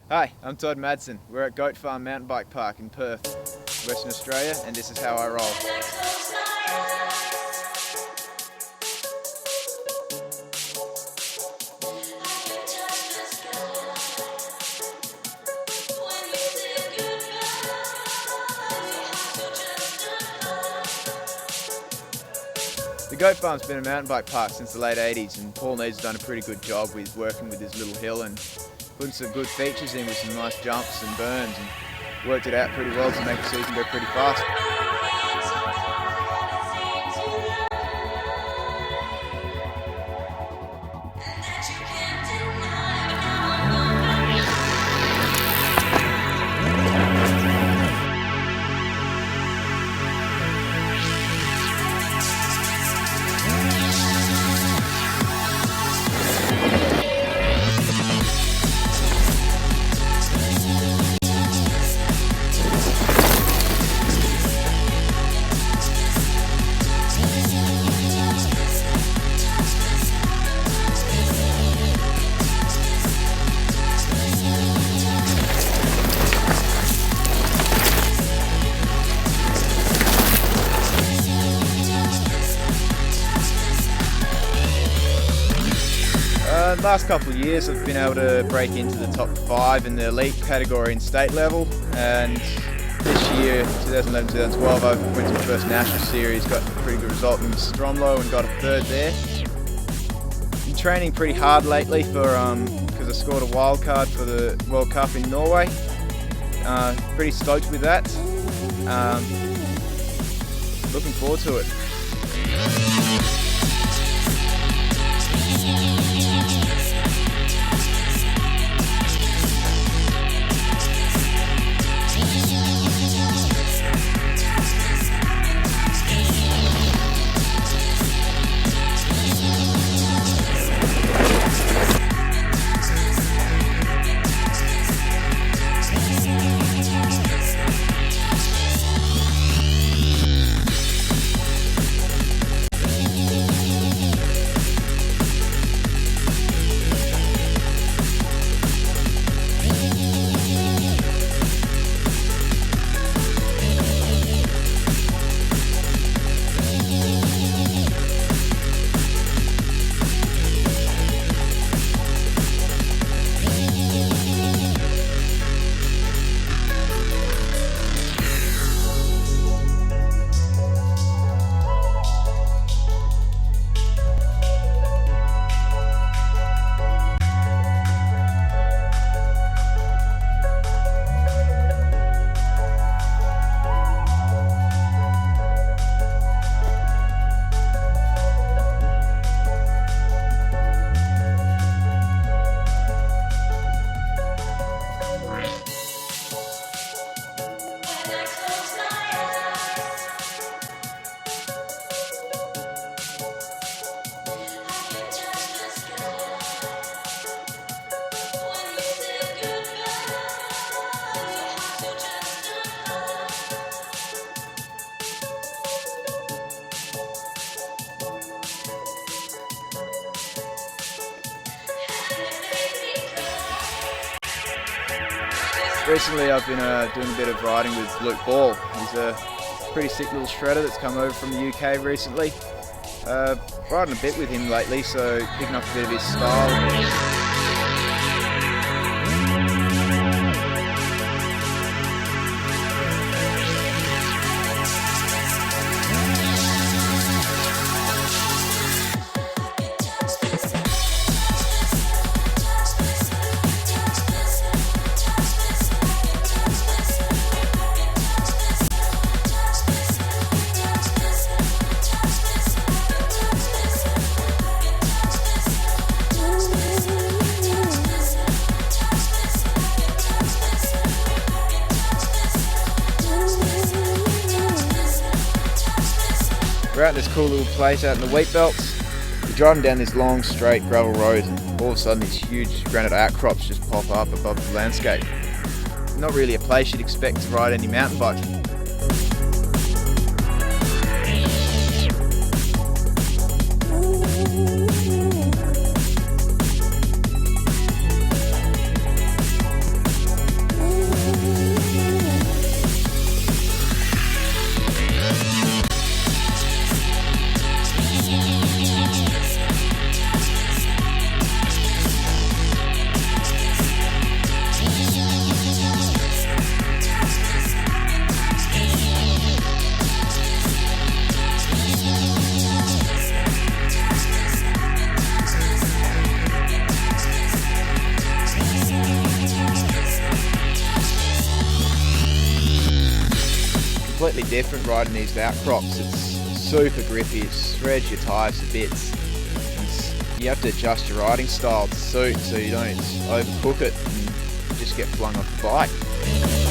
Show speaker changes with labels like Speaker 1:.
Speaker 1: Hi, I'm Todd Madsen. We're at Goat Farm Mountain Bike Park in Perth, Western Australia, and this is how I roll. The Goat Farm's been a mountain bike park since the late 80s, and Paul Needs has done a pretty good job with working with his little hill and putting some good features in with some nice jumps and burns, and worked it out pretty well to make the season go pretty fast. Last couple of years I've been able to break into the top 5 in the elite category in state level, and this year, 2011-2012, I went to the first national series, got a pretty good result in Stromlo and got a 3rd there. Been training pretty hard lately because I scored a wild card for the World Cup in Norway. Pretty stoked with that. Looking forward to it. Recently I've been doing a bit of riding with Luke Ball. He's a pretty sick little shredder that's come over from the UK recently. Riding a bit with him lately, so picking up a bit of his style. We're out in this cool little place out in the wheat belts. We're driving down this long straight gravel road, and all of a sudden these huge granite outcrops just pop up above the landscape. Not really a place you'd expect to ride any mountain bike. completely different riding these outcrops. It's super grippy, it shreds your tyres to bits. You have to adjust your riding style to suit so you don't overcook it and just get flung off the bike.